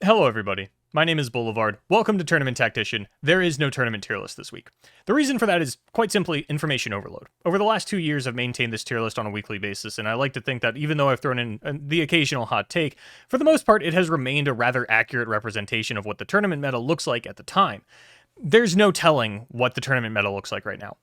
Hello everybody, my name is Boulevard. Welcome to Tournament Tactician. There is no tournament tier list this week. The reason for that is quite simply information overload. Over the last 2 years I've maintained this tier list on a weekly basis, and I like to think that even though I've thrown in the occasional hot take, for the most part it has remained a rather accurate representation of what the tournament meta looks like at the time. There's no telling what the tournament meta looks like right now.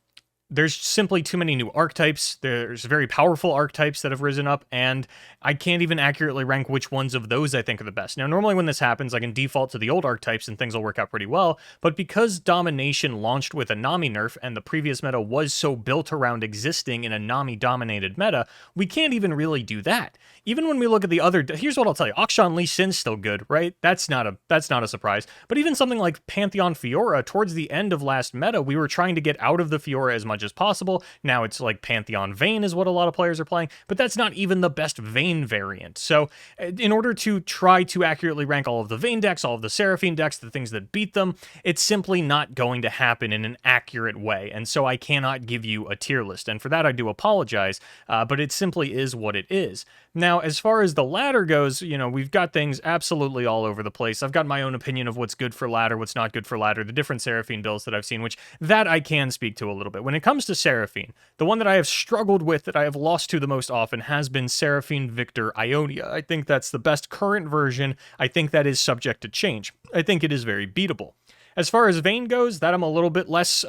There's simply too many new archetypes, there's very powerful archetypes that have risen up, and I can't even accurately rank which ones of those I think are the best. Now, normally when this happens, I can default to the old archetypes and things will work out pretty well, but because Domination launched with a Nami nerf and the previous meta was so built around existing in a Nami-dominated meta, we can't even really do that. Even when we look at the other, here's what I'll tell you, Akshan Lee Sin's still good, right? That's not a surprise. But even something like Pantheon Fiora, towards the end of last meta, we were trying to get out of the Fiora as much as possible. Now it's like Pantheon Vayne is what a lot of players are playing, but that's not even the best Vayne variant. So in order to try to accurately rank all of the Vayne decks, all of the Seraphine decks, the things that beat them, it's simply not going to happen in an accurate way. And so I cannot give you a tier list. And for that, I do apologize, but it simply is what it is. Now, as far as the ladder goes, you know, we've got things absolutely all over the place. I've got my own opinion of what's good for ladder, what's not good for ladder, the different Seraphine builds that I've seen, which that I can speak to a little bit. When it comes to Seraphine, the one that I have struggled with, that I have lost to the most often, has been Seraphine Victor Ionia. I think that's the best current version. I think that is subject to change. I think it is very beatable. As far as Vayne goes, that I'm a little bit less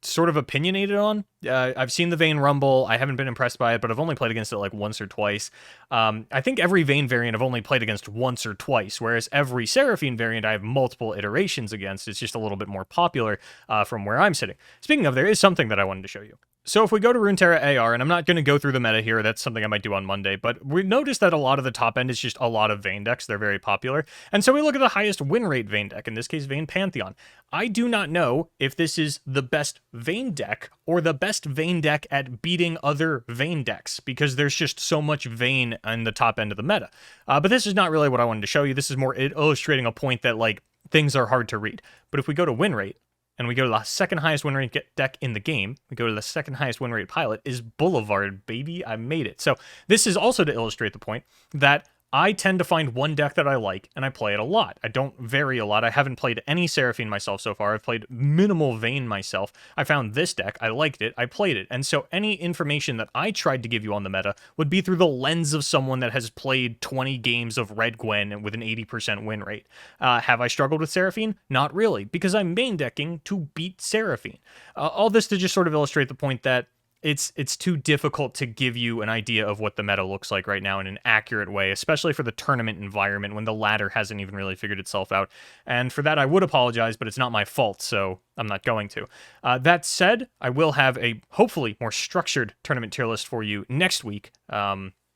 sort of opinionated on. I've seen the Vayne Rumble. I haven't been impressed by it, but I've only played against it like once or twice. I think every Vayne variant I've only played against once or twice, whereas every Seraphine variant I have multiple iterations against. It's just a little bit more popular from where I'm sitting. Speaking of, there is something that I wanted to show you. So if we go to Runeterra AR, and I'm not going to go through the meta here, that's something I might do on Monday, but we notice that a lot of the top end is just a lot of Vayne decks. They're very popular. And so we look at the highest win rate Vayne deck, in this case Vayne Pantheon. I do not know if this is the best Vayne deck or the best Vayne deck at beating other Vayne decks, because there's just so much Vayne in the top end of the meta. But this is not really what I wanted to show you. This is more illustrating a point that, like, things are hard to read. But if we go to win rate, and we go to the second highest win rate deck in the game, we go to the second highest win rate pilot, is Boulevard, baby. I made it. So this is also to illustrate the point that I tend to find one deck that I like, and I play it a lot. I don't vary a lot. I haven't played any Seraphine myself so far. I've played minimal Vayne myself. I found this deck, I liked it, I played it. And so any information that I tried to give you on the meta would be through the lens of someone that has played 20 games of Red Gwen with an 80% win rate. Have I struggled with Seraphine? Not really, because I'm main decking to beat Seraphine. All this to just sort of illustrate the point that it's too difficult to give you an idea of what the meta looks like right now in an accurate way, especially for the tournament environment when the ladder hasn't even really figured itself out. And for that, I would apologize, but it's not my fault, so I'm not going to. That said, I will have a hopefully more structured tournament tier list for you next week.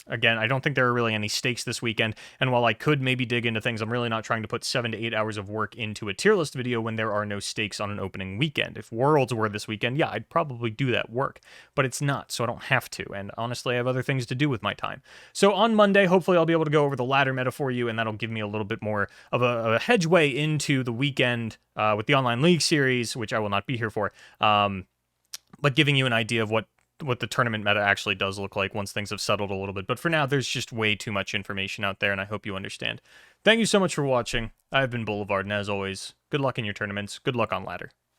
Again, I don't think there are really any stakes this weekend, and while I could maybe dig into things, I'm really not trying to put 7 to 8 hours of work into a tier list video when there are no stakes on an opening weekend. If Worlds were this weekend, yeah, I'd probably do that work, but it's not, so I don't have to, and honestly, I have other things to do with my time. So on Monday, hopefully I'll be able to go over the ladder meta for you, and that'll give me a little bit more of a hedgeway into the weekend with the Online League series, which I will not be here for, but giving you an idea of what the tournament meta actually does look like once things have settled a little bit. But for now, there's just way too much information out there, and I hope you understand. Thank you so much for watching. I've been Boulevard, and as always, good luck in your tournaments. Good luck on ladder.